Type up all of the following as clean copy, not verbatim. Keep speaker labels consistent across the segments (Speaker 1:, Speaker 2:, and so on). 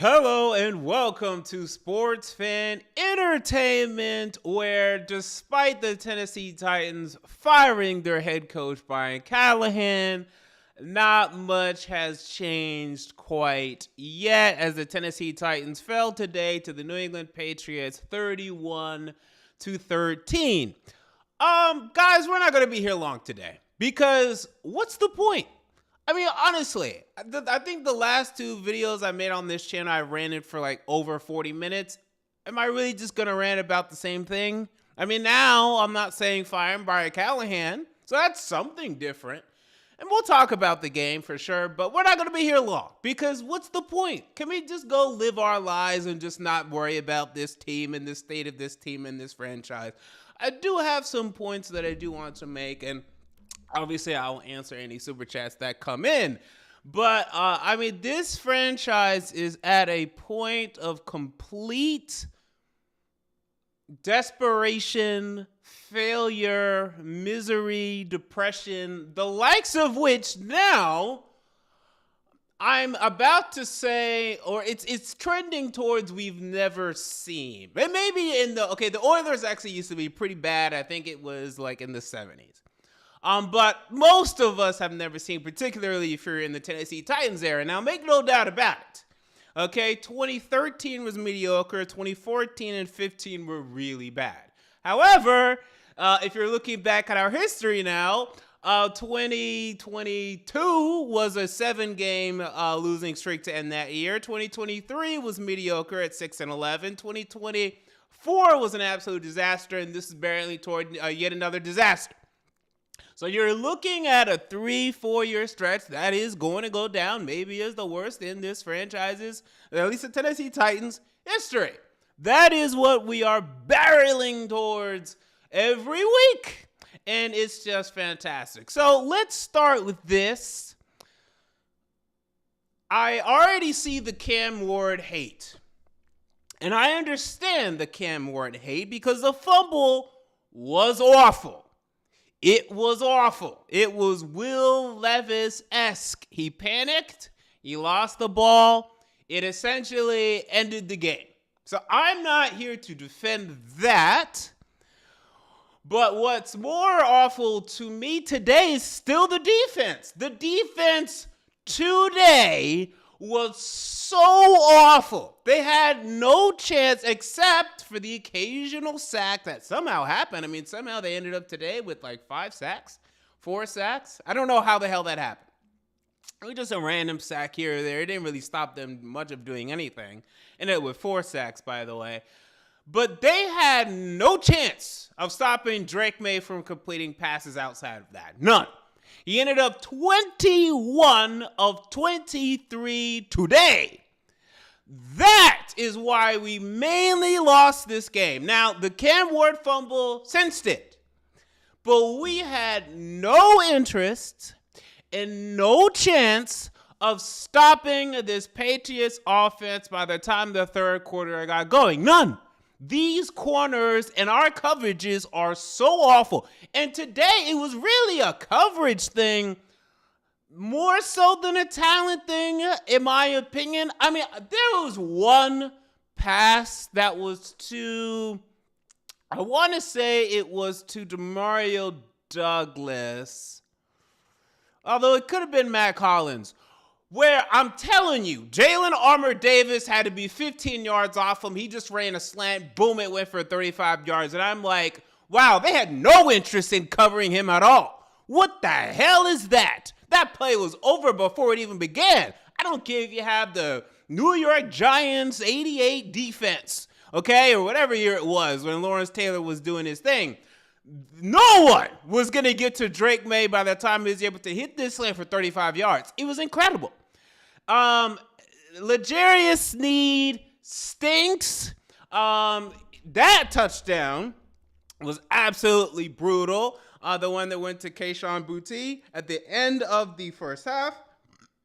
Speaker 1: Hello and welcome to Sports Fan Entertainment, where despite the Tennessee Titans firing their head coach Brian Callahan, not much has changed quite yet as the Tennessee Titans fell today to the New England Patriots 31-13. Guys, we're not going to be here long today because what's the point? I mean, honestly, I think the last two videos I made on this channel, I ran it for like over 40 minutes. Am I really just going to rant about the same thing? I mean, now I'm not saying fire Brian Callahan, so that's something different. And we'll talk about the game for sure, but we're not going to be here long because what's the point? Can we just go live our lives and just not worry about this team and the state of this team and this franchise? I do have some points that I do want to make, and obviously, I will answer any super chats that come in. But, I mean, this franchise is at a point of complete desperation, failure, misery, depression, the likes of which now I'm about to say, or it's trending towards we've never seen. But maybe the Oilers actually used to be pretty bad. I think it was like in the 70s. But most of us have never seen, particularly if you're in the Tennessee Titans era. Now, make no doubt about it. Okay, 2013 was mediocre. 2014 and 15 were really bad. However, if you're looking back at our history now, 2022 was a 7-game losing streak to end that year. 2023 was mediocre at 6-11. 2024 was an absolute disaster, and this is barely toward yet another disaster. So you're looking at a 3-4 year stretch that is going to go down maybe as the worst in this franchise's, at least the Tennessee Titans, history. That is what we are barreling towards every week. And it's just fantastic. So let's start with this. I already see the Cam Ward hate. And I understand the Cam Ward hate because the fumble was awful. It was awful. It was Will Levis-esque. He panicked. He lost the ball. It essentially ended the game. So I'm not here to defend that. But what's more awful to me today is still the defense. The defense today was so awful. They had no chance except for the occasional sack that somehow happened. I mean, somehow they ended up today with like 4 sacks. I don't know how the hell that happened. It was just a random sack here or there. It didn't really stop them much of doing anything. Ended up with 4 sacks, by the way. But they had no chance of stopping Drake May from completing passes outside of that. None. He ended up 21 of 23 today. That is why we mainly lost this game. Now, the Cam Ward fumble cinched it. But we had no interest and no chance of stopping this Patriots offense by the time the third quarter got going. None. These corners and our coverages are so awful. And today it was really a coverage thing more so than a talent thing, in my opinion. I mean, there was one pass that was to, I want to say it was to Demario Douglas. Although it could have been Matt Collins. Where I'm telling you, Jalen Armour-Davis had to be 15 yards off him. He just ran a slant. Boom, it went for 35 yards. And I'm like, wow, they had no interest in covering him at all. What the hell is that? That play was over before it even began. I don't care if you have the New York Giants 88 defense, okay, or whatever year it was when Lawrence Taylor was doing his thing. No one was going to get to Drake May by the time he was able to hit this slant for 35 yards. It was incredible. L'Jarius Sneed stinks. That touchdown was absolutely brutal. The one that went to Kayshon Boutte at the end of the first half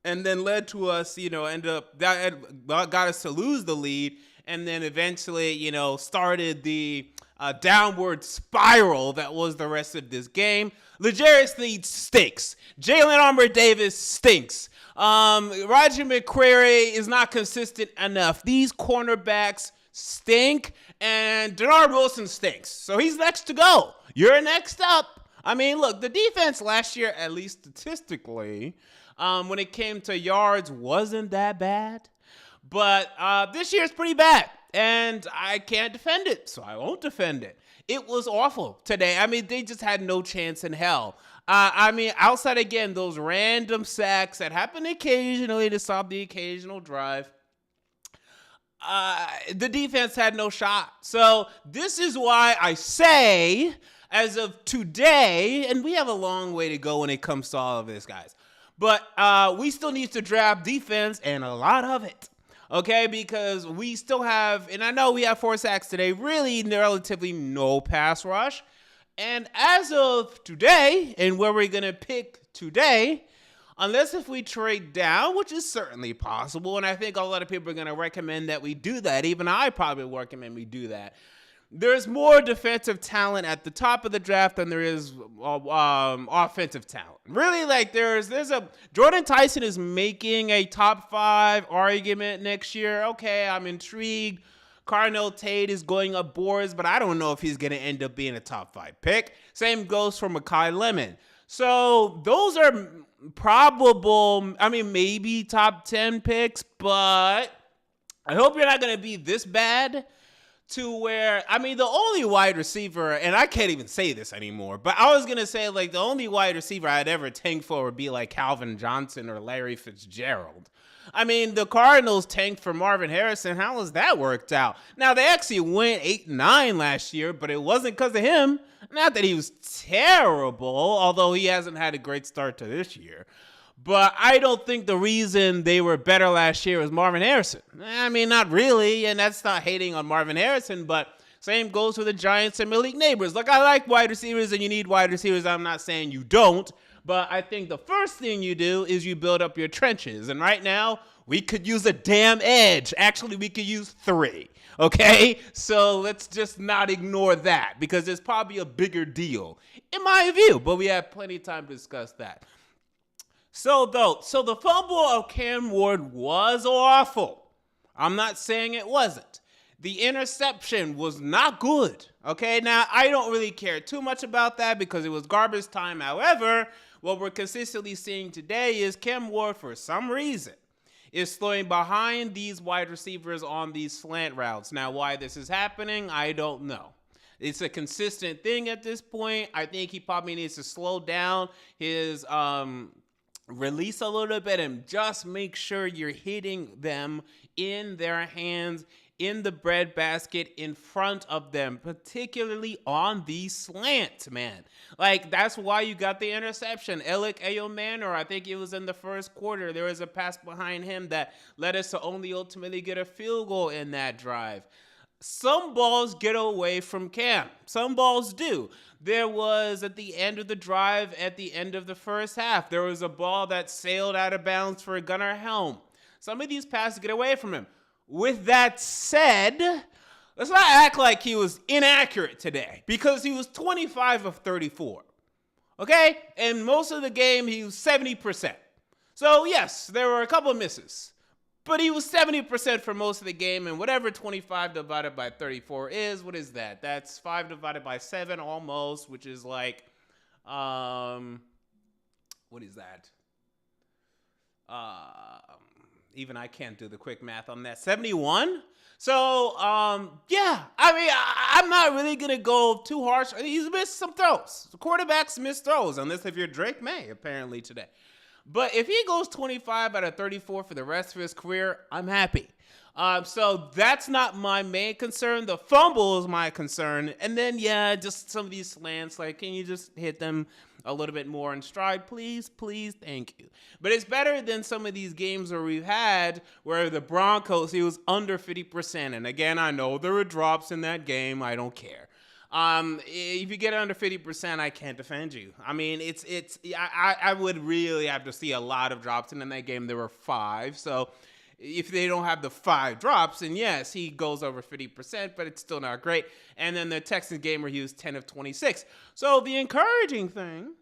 Speaker 1: and then led to us, got us to lose the lead and then eventually, started the downward spiral that was the rest of this game. L'Jarius Sneed stinks. Jalen Armour Davis stinks. Roger McCreary is not consistent enough. These cornerbacks stink, and Denard Wilson stinks. So he's next to go. You're next up. I mean, look, the defense last year, at least statistically, when it came to yards, wasn't that bad. But this year is pretty bad, and I can't defend it, so I won't defend it. It was awful today. I mean, they just had no chance in hell. I mean, outside, again, those random sacks that happen occasionally to stop the occasional drive, the defense had no shot. So this is why I say, as of today, and we have a long way to go when it comes to all of this, guys, but we still need to draft defense, and a lot of it. Okay, because we still have, and I know we have 4 sacks today, really relatively no pass rush. And as of today, and where we're going to pick today, unless if we trade down, which is certainly possible, and I think a lot of people are going to recommend that we do that. Even I probably recommend we do that. There's more defensive talent at the top of the draft than there is offensive talent. Really, like there's a Jordan Tyson is making a top 5 argument next year. Okay, I'm intrigued. Carnell Tate is going up boards, but I don't know if he's going to end up being a top 5 pick. Same goes for Mekhi Lemon. So those are probable, I mean, maybe top 10 picks, but I hope you're not going to be this bad to where, I mean, the only wide receiver, and I can't even say this anymore, but I was going to say, like, the only wide receiver I'd ever tank for would be, like, Calvin Johnson or Larry Fitzgerald. I mean, the Cardinals tanked for Marvin Harrison. How has that worked out? Now, they actually went 8-9 last year, but it wasn't because of him. Not that he was terrible, although he hasn't had a great start to this year. But I don't think the reason they were better last year was Marvin Harrison. I mean, not really, and that's not hating on Marvin Harrison, but same goes for the Giants and Malik Neighbors. Look, I like wide receivers, and you need wide receivers. I'm not saying you don't, but I think the first thing you do is you build up your trenches. And right now, we could use a damn edge. Actually, we could use 3. Okay? So let's just not ignore that, because it's probably a bigger deal, in my view. But we have plenty of time to discuss that. So the fumble of Cam Ward was awful. I'm not saying it wasn't. The interception was not good. Okay, now I don't really care too much about that because it was garbage time. However, what we're consistently seeing today is Cam Ward, for some reason, is slowing behind these wide receivers on these slant routes. Now, why this is happening, I don't know. It's a consistent thing at this point. I think he probably needs to slow down his release a little bit and just make sure you're hitting them in their hands, in the breadbasket, in front of them, particularly on these slants, man. Like, that's why you got the interception. Alec Ayomanor, I think it was in the first quarter, there was a pass behind him that led us to only ultimately get a field goal in that drive. Some balls get away from Cam. Some balls do. There was, at the end of the drive, at the end of the first half, there was a ball that sailed out of bounds for Gunnar Helm. Some of these passes get away from him. With that said, let's not act like he was inaccurate today, because he was 25 of 34. Okay? And most of the game, he was 70%. So, yes, there were a couple of misses. But he was 70% for most of the game, and whatever 25 divided by 34 is, what is that? That's 5 divided by 7 almost, which is like, what is that? Even I can't do the quick math on that. 71? So, yeah, I mean, I'm not really going to go too harsh. He's missed some throws. The quarterbacks miss throws, unless if you're Drake May, apparently, today. But if he goes 25 out of 34 for the rest of his career, I'm happy. So that's not my main concern. The fumble is my concern. And then, yeah, just some of these slants, like, can you just hit them a little bit more in stride? Please, thank you. But it's better than some of these games where we've had where the Broncos, he was under 50%. And again, I know there were drops in that game. I don't care. If you get under 50%, I can't defend you. I mean, I would really have to see a lot of drops, and in that game there were 5. So if they don't have the 5 drops, and yes, he goes over 50%, but it's still not great. And then the Texans game where he was 10 of 26. So the encouraging thing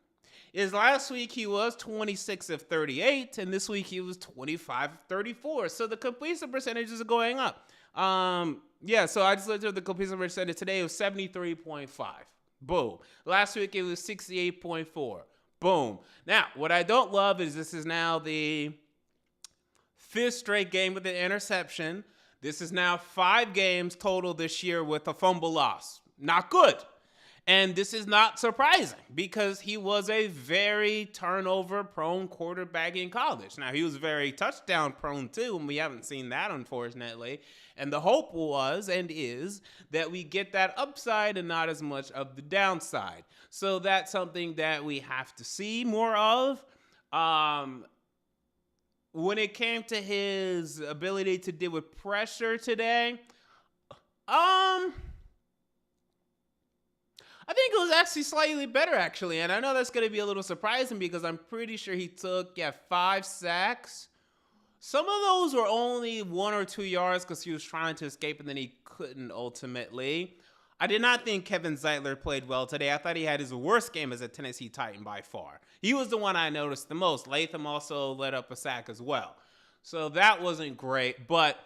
Speaker 1: is last week he was 26 of 38, and this week he was 25 of 34. So the completion percentages are going up. So I just looked at the completion percentage today. It was 73.5. Boom. Last week it was 68.4. Boom. Now, what I don't love is this is now the 5th straight game with an interception. This is now 5 games total this year with a fumble loss. Not good. And this is not surprising because he was a very turnover-prone quarterback in college. Now, he was very touchdown-prone too, and we haven't seen that, unfortunately. And the hope was and is that we get that upside and not as much of the downside. So that's something that we have to see more of. When it came to his ability to deal with pressure today, I think it was actually slightly better, actually. And I know that's going to be a little surprising because I'm pretty sure he took, 5 sacks. Some of those were only 1 or 2 yards because he was trying to escape and then he couldn't ultimately. I did not think Kevin Zeitler played well today. I thought he had his worst game as a Tennessee Titan by far. He was the one I noticed the most. Latham also let up a sack as well. So that wasn't great. But,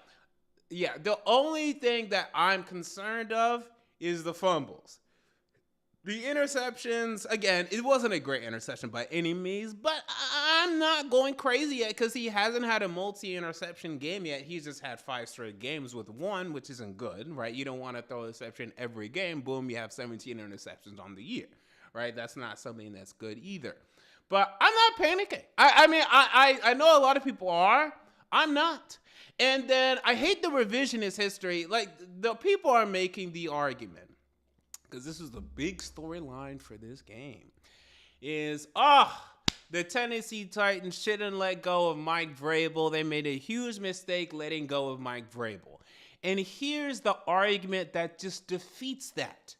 Speaker 1: yeah, the only thing that I'm concerned of is the fumbles. The interceptions, again, it wasn't a great interception by any means, but I'm not going crazy yet because he hasn't had a multi-interception game yet. He's just had 5 straight games with 1, which isn't good, right? You don't want to throw an interception every game. Boom, you have 17 interceptions on the year, right? That's not something that's good either. But I'm not panicking. I know a lot of people are. I'm not. And then I hate the revisionist history. Like, the people are making the argument, because this is the big storyline for this game, is, the Tennessee Titans shouldn't let go of Mike Vrabel. They made a huge mistake letting go of Mike Vrabel. And here's the argument that just defeats that.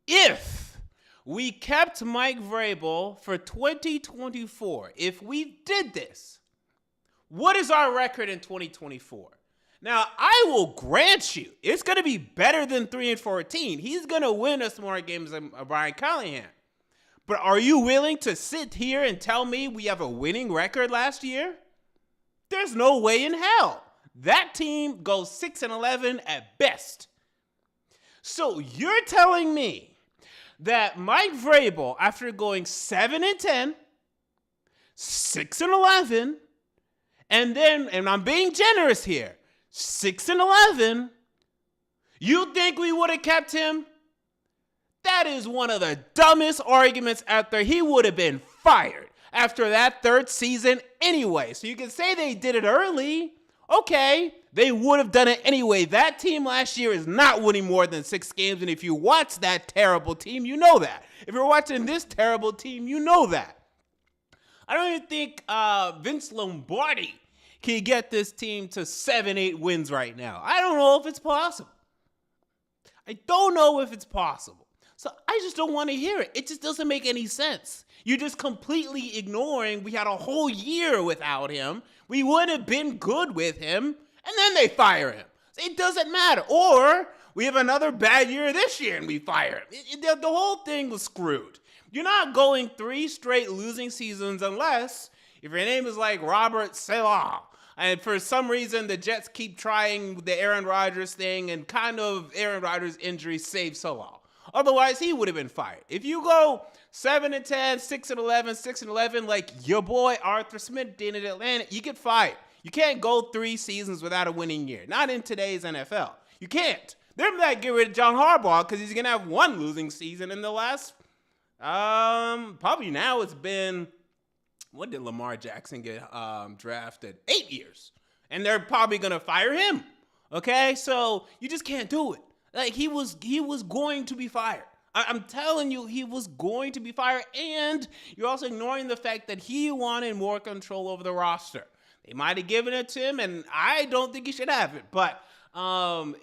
Speaker 1: If we kept Mike Vrabel for 2024, if we did this, what is our record in 2024? Now, I will grant you, it's going to be better than 3-14. He's going to win us more games than Brian Callahan. But are you willing to sit here and tell me we have a winning record last year? There's no way in hell. That team goes 6-11 at best. So you're telling me that Mike Vrabel, after going 7-10, 6-11, and then, and I'm being generous here, 6-11, you think we would have kept him? That is one of the dumbest arguments out there. He would have been fired after that 3rd season anyway. So you can say they did it early. Okay, they would have done it anyway. That team last year is not winning more than 6 games. And if you watch that terrible team, you know that. If you're watching this terrible team, you know that. I don't even think Vince Lombardi can get this team to 7-8 wins right now. I don't know if it's possible. I don't know if it's possible. So I just don't want to hear it. It just doesn't make any sense. You're just completely ignoring we had a whole year without him. We would have been good with him, and then they fire him. It doesn't matter. Or we have another bad year this year and we fire him. The whole thing was screwed. You're not going 3 straight losing seasons unless if your name is like Robert Saleh. And for some reason, the Jets keep trying the Aaron Rodgers thing, and kind of Aaron Rodgers' injury saved Saleh. Otherwise, he would have been fired. If you go 7-10, 6-11, 6-11, like your boy Arthur Smith did in Atlanta, you get fired. You can't go 3 seasons without a winning year. Not in today's NFL. You can't. They're not getting rid of John Harbaugh because he's going to have 1 losing season in the last, probably now it's been, when did Lamar Jackson get drafted? 8 years. And they're probably going to fire him. Okay? So you just can't do it. Like, he was going to be fired. I'm telling you, he was going to be fired. And you're also ignoring the fact that he wanted more control over the roster. They might have given it to him, and I don't think he should have it. But Um,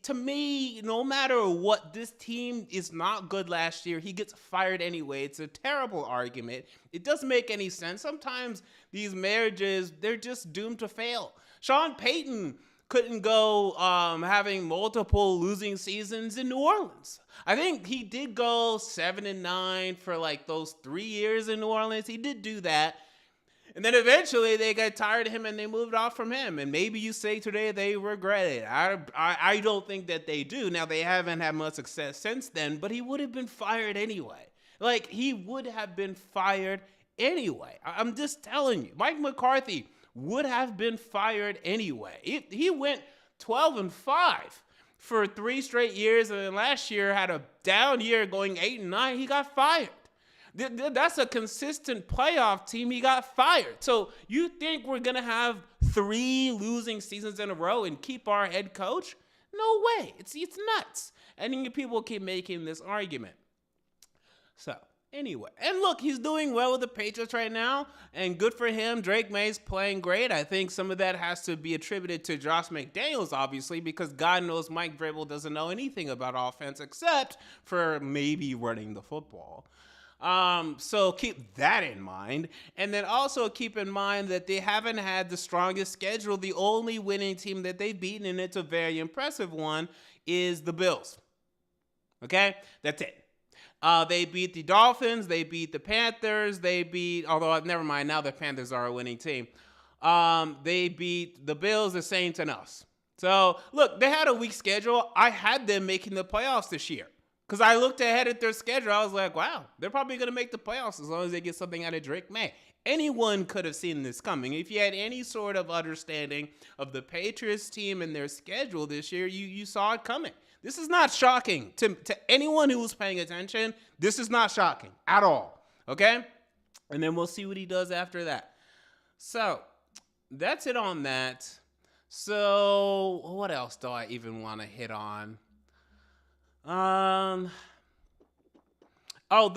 Speaker 1: to me, no matter what, this team is not good last year. He gets fired anyway. It's a terrible argument. It doesn't make any sense. Sometimes these marriages, they're just doomed to fail. Sean Payton couldn't go having multiple losing seasons in New Orleans. I think he did go 7-9 for like those 3 years in New Orleans. He did do that. And then eventually they got tired of him and they moved off from him. And maybe you say today they regret it. I don't think that they do. Now, they haven't had much success since then, but he would have been fired anyway. Like, he would have been fired anyway. I'm just telling you. Mike McCarthy would have been fired anyway. He went 12-5 for 3 straight years, and then last year had a down year going 8-9. He got fired. That's a consistent playoff team. He got fired. So you think we're going to have 3 losing seasons in a row and keep our head coach? No way. It's nuts. And people keep making this argument. So anyway, and look, he's doing well with the Patriots right now, and good for him. Drake May's playing great. I think some of that has to be attributed to Josh McDaniels, obviously, because God knows Mike Vrabel doesn't know anything about offense except for maybe running the football. So keep that in mind. And then also keep in mind that they haven't had the strongest schedule. The only winning team that they've beaten, and it's a very impressive one, is the Bills. Okay? That's it. They beat the Dolphins. They beat the Panthers. Although never mind, now the Panthers are a winning team. They beat the Bills, the Saints, and us. So, look, they had a weak schedule. I had them making the playoffs this year. Because I looked ahead at their schedule, I was like, wow, they're probably going to make the playoffs as long as they get something out of Drake May. Anyone could have seen this coming. If you had any sort of understanding of the Patriots team and their schedule this year, you saw it coming. This is not shocking to anyone who was paying attention. This is not shocking at all, okay? And then we'll see what he does after that. So that's it on that. So what else do I even want to hit on? The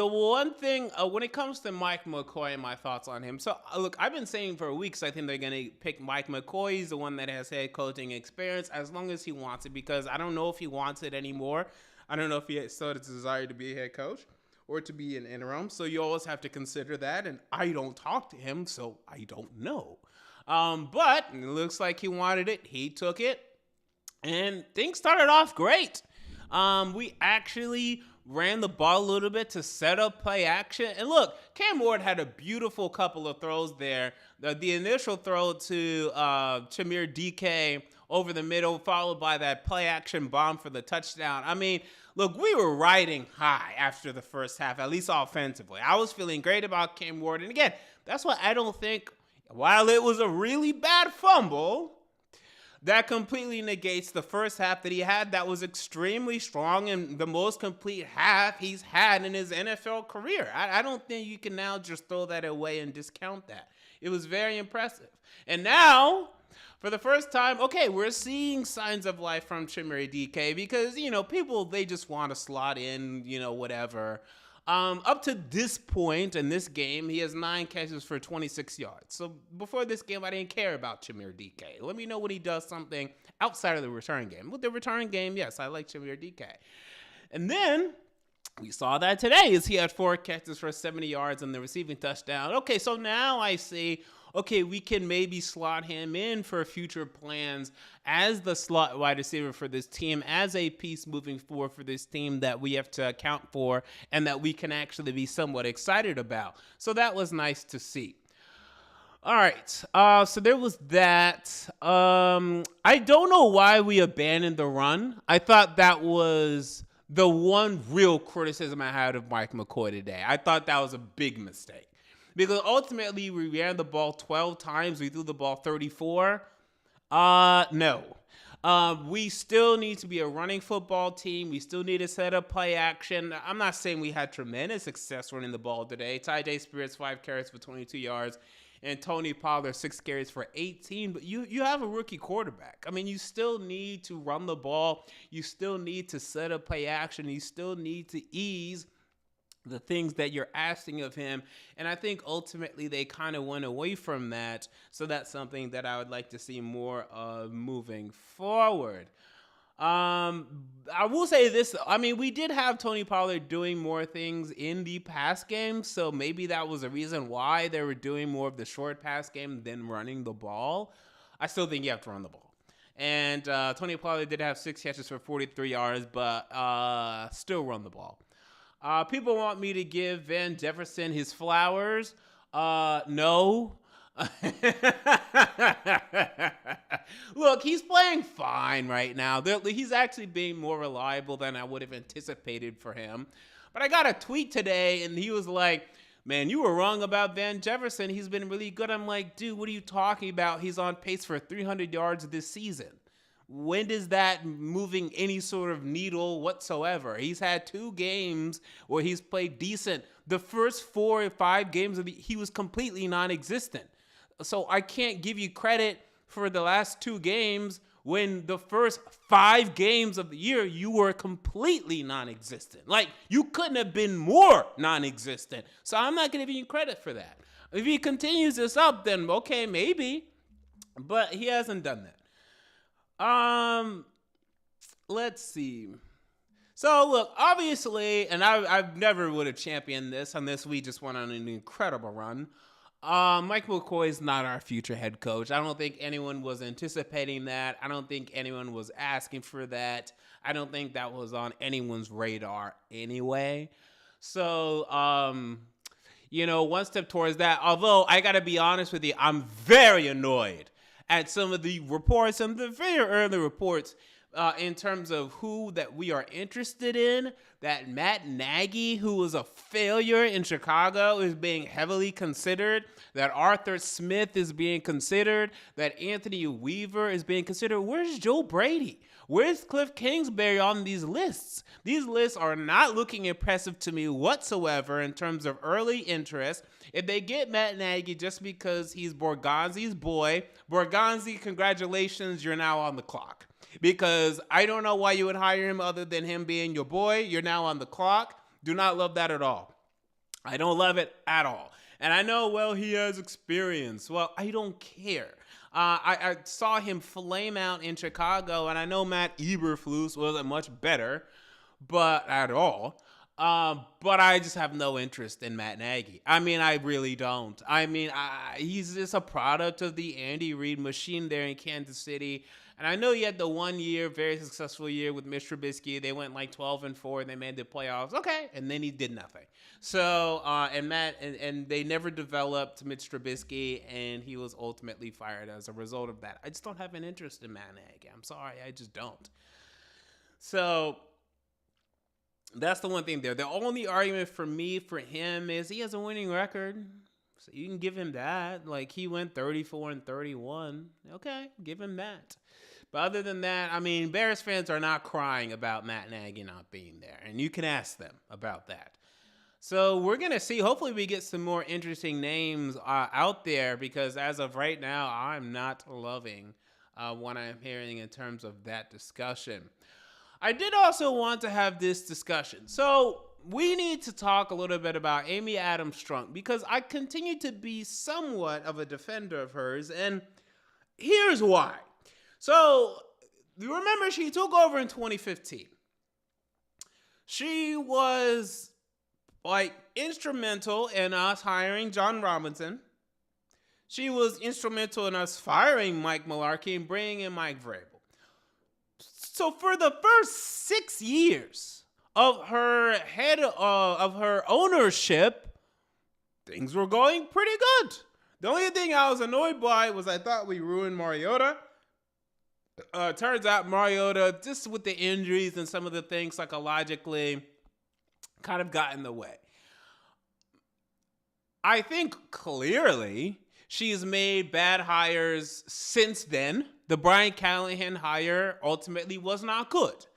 Speaker 1: one thing, when it comes to Mike McCoy and my thoughts on him. So, look, I've been saying for weeks, I think they're going to pick Mike McCoy. He's the one that has head coaching experience as long as he wants it, because I don't know if he wants it anymore. I don't know if he still has a desire to be a head coach or to be an interim. So you always have to consider that. And I don't talk to him, so I don't know. But it looks like he wanted it. He took it. And things started off great. We actually ran the ball a little bit to set up play action. And look, Cam Ward had a beautiful couple of throws there. The initial throw to Chimere DK over the middle, followed by that play action bomb for the touchdown. I mean, look, we were riding high after the first half, at least offensively. I was feeling great about Cam Ward. And again, that's why I don't think, while it was a really bad fumble, that completely negates the first half that he had that was extremely strong and the most complete half he's had in his NFL career. I don't think you can now just throw that away and discount that. It was very impressive. And now, for the first time, okay, we're seeing signs of life from Chimere DK because, people, they just want to slot in, whatever. Up to this point in this game, he has 9 catches for 26 yards. So before this game, I didn't care about Chimere DK. Let me know when he does something outside of the return game. With the return game, yes, I like Chimere DK. And then we saw that today as he had 4 catches for 70 yards and the receiving touchdown. Okay, so now I see, okay, we can maybe slot him in for future plans as the slot wide receiver for this team, as a piece moving forward for this team that we have to account for and that we can actually be somewhat excited about. So that was nice to see. All right, so there was that. I don't know why we abandoned the run. I thought that was the one real criticism I had of Mike McCoy today. I thought that was a big mistake. Because ultimately, we ran the ball 12 times. We threw the ball 34. No. We still need to be a running football team. We still need to set up play action. I'm not saying we had tremendous success running the ball today. Ty Spears, 5 carries for 22 yards. And Tony Pollard, 6 carries for 18. But you have a rookie quarterback. I mean, you still need to run the ball. You still need to set up play action. You still need to ease the things that you're asking of him. And I think ultimately they kind of went away from that. So that's something that I would like to see more of moving forward. I will say this. I mean, we did have Tony Pollard doing more things in the pass game, so maybe that was a reason why they were doing more of the short pass game than running the ball. I still think you have to run the ball. And Tony Pollard did have 6 catches for 43 yards, but still run the ball. People want me to give Van Jefferson his flowers. No. Look, he's playing fine right now. He's actually being more reliable than I would have anticipated for him. But I got a tweet today, and he was like, man, you were wrong about Van Jefferson. He's been really good. I'm like, dude, what are you talking about? He's on pace for 300 yards this season. When is that moving any sort of needle whatsoever? He's had 2 games where he's played decent. The first 4 or 5 games he was completely non-existent. So I can't give you credit for the last 2 games when the first 5 games of the year you were completely non-existent. Like, you couldn't have been more non-existent. So I'm not giving you credit for that. If he continues this up, then okay, maybe. But he hasn't done that. Let's see. So look, obviously, and I never would have championed this unless we just went on an incredible run. Mike McCoy is not our future head coach. I don't think anyone was anticipating that. I don't think anyone was asking for that. I don't think that was on anyone's radar anyway. So, one step towards that. Although I gotta be honest with you, I'm very annoyed at some of the reports, some of the very early reports, in terms of who that we are interested in. That Matt Nagy, who was a failure in Chicago, is being heavily considered. That Arthur Smith is being considered. That Anthony Weaver is being considered. Where's Joe Brady? Where's Cliff Kingsbury on these lists? These lists are not looking impressive to me whatsoever in terms of early interest. If they get Matt Nagy just because he's Borgonzi's boy, Borgonzi, congratulations, you're now on the clock. Because I don't know why you would hire him other than him being your boy. You're now on the clock. Do not love that at all. I don't love it at all. And I know, well, he has experience. Well, I don't care. I saw him flame out in Chicago, and I know Matt Eberflus wasn't much better, but at all. But I just have no interest in Matt Nagy. I mean, I really don't. I mean, he's just a product of the Andy Reid machine there in Kansas City. And I know he had the 1 year, very successful year with Mitch Trubisky. They went like 12-4, and they made the playoffs. Okay, and then he did nothing. So, and they never developed Mitch Trubisky, and he was ultimately fired as a result of that. I just don't have an interest in Matt Nagy. I'm sorry, I just don't. So that's the one thing there. The only argument for me for him is he has a winning record. So you can give him that. Like, he went 34-31. Okay, give him that. But other than that, I mean, Bears fans are not crying about Matt Nagy not being there. And you can ask them about that. So we're going to see. Hopefully we get some more interesting names out there, because as of right now, I'm not loving what I'm hearing in terms of that discussion. I did also want to have this discussion. So we need to talk a little bit about Amy Adams Strunk, because I continue to be somewhat of a defender of hers, and here's why. So you remember she took over in 2015. She was like instrumental in us hiring John Robinson. She was instrumental in us firing Mike Mularkey and bringing in Mike Vrabel. So for the first 6 years of her ownership, things were going pretty good. The only thing I was annoyed by was I thought we ruined Mariota. Turns out Mariota, just with the injuries and some of the things psychologically, kind of got in the way. I think clearly she's made bad hires since then. The Brian Callahan hire ultimately was not good.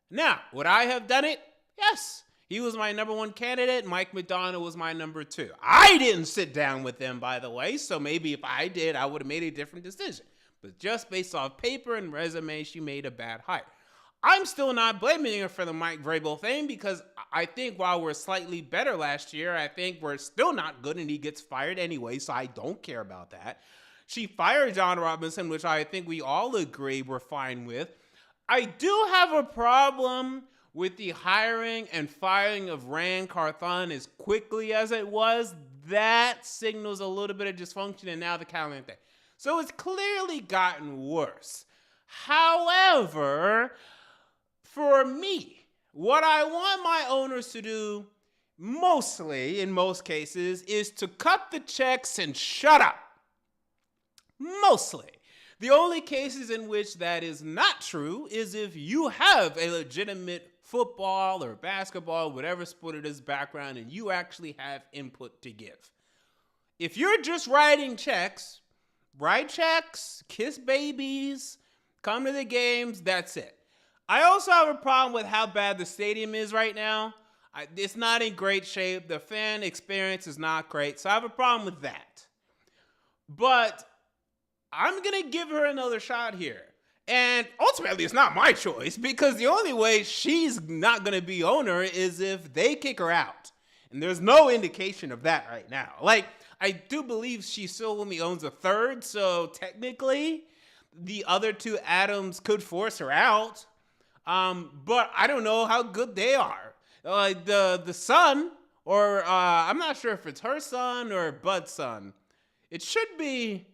Speaker 1: Now, would I have done it? Yes. He was my number 1 candidate. Mike McDonald was my number 2. I didn't sit down with them, by the way, so maybe if I did, I would have made a different decision. But just based off paper and resume, she made a bad hire. I'm still not blaming her for the Mike Vrabel thing, because I think while we're slightly better last year, I think we're still not good and he gets fired anyway, so I don't care about that. She fired John Robinson, which I think we all agree we're fine with. I do have a problem with the hiring and firing of Rand Carthon as quickly as it was. That signals a little bit of dysfunction, and now the Callahan thing. So it's clearly gotten worse. However, for me, what I want my owners to do mostly, in most cases, is to cut the checks and shut up. Mostly. The only cases in which that is not true is if you have a legitimate football or basketball, whatever sport it is, background, and you actually have input to give. If you're just writing checks, write checks, kiss babies, come to the games, that's it. I also have a problem with how bad the stadium is right now. It's not in great shape. The fan experience is not great, so I have a problem with that. But I'm going to give her another shot here. And ultimately, it's not my choice because the only way she's not going to be owner is if they kick her out. And there's no indication of that right now. Like, I do believe she still only owns a third, so technically, the other two Adams could force her out. But I don't know how good they are. The son, or I'm not sure if it's her son or Bud's son. It should be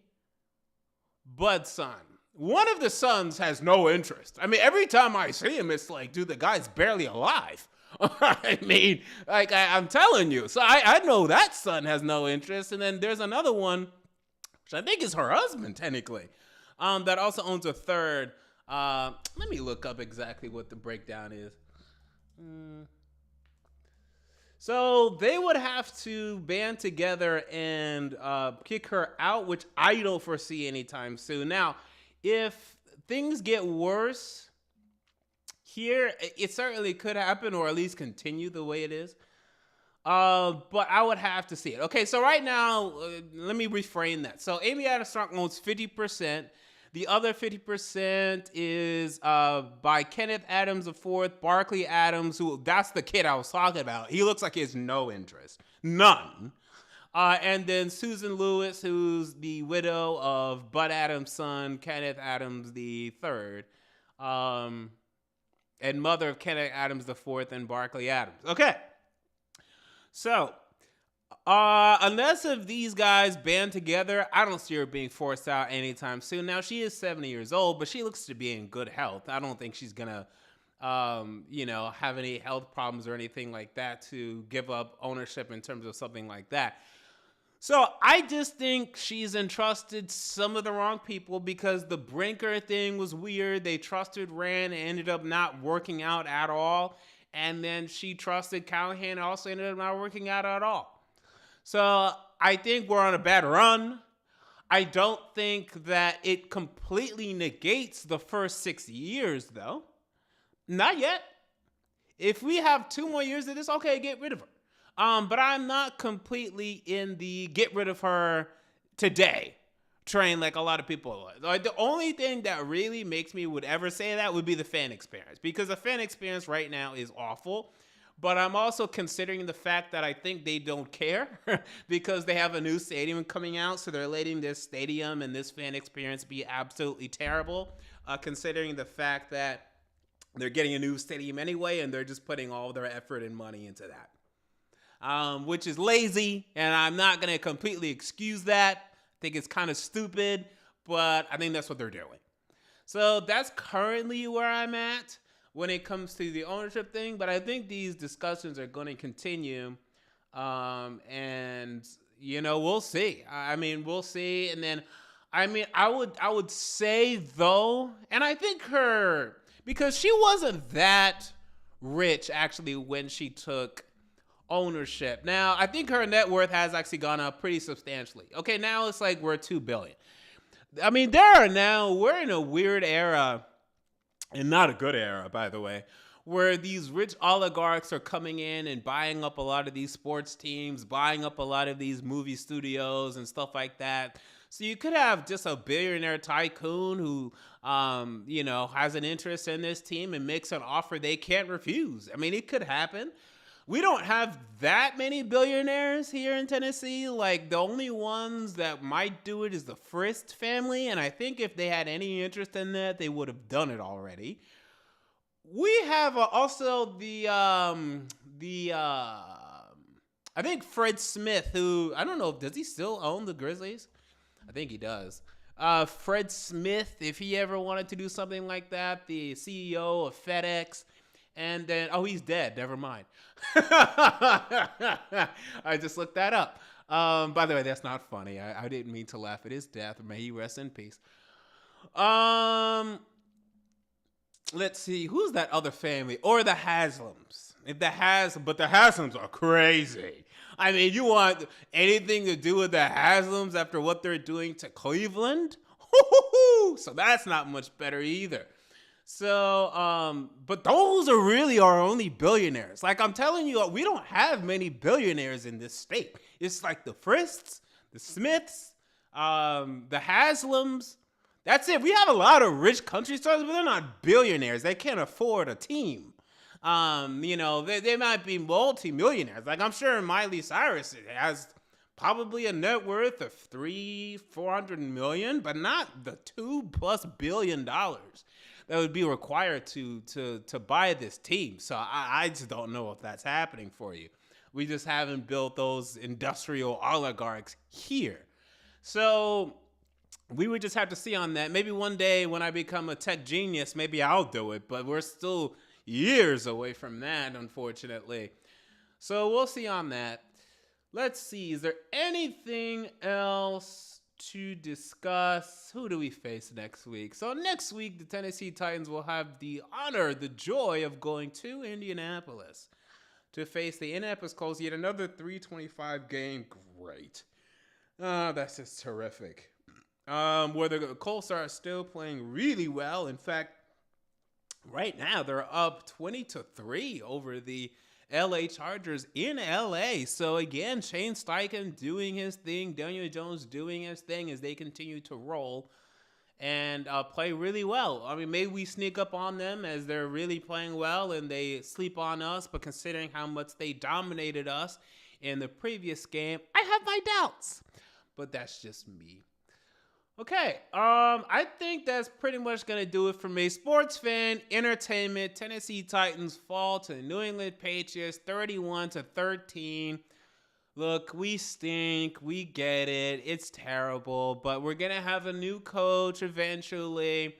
Speaker 1: Bud's son. One of the sons has no interest. I mean, every time I see him, it's like, dude, the guy's barely alive. I mean, like, I'm telling you. So I know that son has no interest. And then there's another one, which I think is her husband, technically, that also owns a third. Let me look up exactly what the breakdown is. So they would have to band together and kick her out, which I don't foresee anytime soon. Now, if things get worse here, it certainly could happen, or at least continue the way it is. But I would have to see it. Okay, so right now, let me reframe that. So Amy Adams Strunk owns 50%. The other 50% is by Kenneth Adams IV, Barkley Adams, who that's the kid I was talking about. He looks like he has no interest. None. And then Susan Lewis, who's the widow of Bud Adams' son, Kenneth Adams III, and mother of Kenneth Adams IV and Barkley Adams. Okay. So, unless if these guys band together, I don't see her being forced out anytime soon. Now, she is 70 years old, but she looks to be in good health. I don't think she's going to, have any health problems or anything like that to give up ownership in terms of something like that. So I just think she's entrusted some of the wrong people because the Brinker thing was weird. They trusted Rand and ended up not working out at all. And then she trusted Callahan and also ended up not working out at all. So I think we're on a bad run. I don't think that it completely negates the first 6 years, though. Not yet. If we have 2 more years of this, okay, get rid of her. But I'm not completely in the get rid of her today train like a lot of people are. Like, the only thing that really makes me would ever say that would be the fan experience, because the fan experience right now is awful. But I'm also considering the fact that I think they don't care because they have a new stadium coming out. So they're letting this stadium and this fan experience be absolutely terrible, considering the fact that they're getting a new stadium anyway, and they're just putting all their effort and money into that. Which is lazy, and I'm not going to completely excuse that. I think it's kind of stupid, but I think that's what they're doing. So that's currently where I'm at when it comes to the ownership thing, but I think these discussions are going to continue, and, we'll see. We'll see, and then, I would say, though, and I think because she wasn't that rich, actually, when she took ownership. Now, I think her net worth has actually gone up pretty substantially. Okay, now it's like we're $2 billion. We're in a weird era, and not a good era, by the way, where these rich oligarchs are coming in and buying up a lot of these sports teams, buying up a lot of these movie studios and stuff like that. So you could have just a billionaire tycoon who, has an interest in this team and makes an offer they can't refuse. It could happen. we don't have that many billionaires here in Tennessee. Like, the only ones that might do it is the Frist family, and I think if they had any interest in that, they would have done it already. We have also I think Fred Smith, who, I don't know, does he still own the Grizzlies? I think he does. Fred Smith, if he ever wanted to do something like that, the CEO of FedEx. And then, oh, he's dead. Never mind. I just looked that up. By the way, that's not funny. I didn't mean to laugh at his death. May he rest in peace. Let's see. Who's that other family? Or the Haslams. But the Haslams are crazy. I mean, you want anything to do with the Haslams after what they're doing to Cleveland? So that's not much better either. So, but those are really our only billionaires. Like, I'm telling you, we don't have many billionaires in this state. It's like the Frists, the Smiths, the Haslams. That's it. We have a lot of rich country stars, but they're not billionaires. They can't afford a team. They might be multi-millionaires. Like, I'm sure Miley Cyrus has probably a net worth of $300-400 million, but not the $2+ billion that would be required to buy this team. So I just don't know if that's happening for you. We just haven't built those industrial oligarchs here. So we would just have to see on that. Maybe one day when I become a tech genius, maybe I'll do it, but we're still years away from that, unfortunately. So we'll see on that. Let's see, is there anything else to discuss? Who do we face next week? So next week, the Tennessee Titans will have the honor, the joy of going to Indianapolis to face the Indianapolis Colts. Yet another 325 game. Great. That's just terrific. Where the Colts are still playing really well. In fact, right now they're up 20-3 over the LA Chargers in LA. So again, Shane Steichen doing his thing, Daniel Jones doing his thing as they continue to roll and play really well. I mean, maybe we sneak up on them as they're really playing well and they sleep on us, but considering how much they dominated us in the previous game, I have my doubts. But that's just me. Okay, I think that's pretty much going to do it for me. Sports fan, entertainment, Tennessee Titans fall to the New England Patriots 31-13. Look, we stink. We get it. It's terrible, but we're going to have a new coach eventually.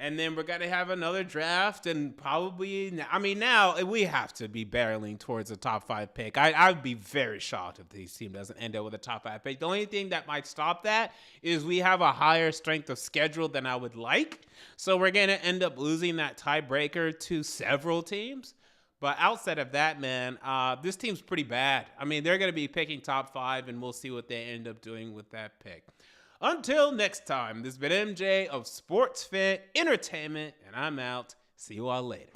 Speaker 1: And then we're going to have another draft and probably, now we have to be barreling towards a top 5 pick. I'd be very shocked if this team doesn't end up with a top 5 pick. The only thing that might stop that is we have a higher strength of schedule than I would like. So we're going to end up losing that tiebreaker to several teams. But outside of that, man, this team's pretty bad. I mean, they're going to be picking top 5 and we'll see what they end up doing with that pick. Until next time, this has been MJ of Sports Fan Entertainment, and I'm out. See you all later.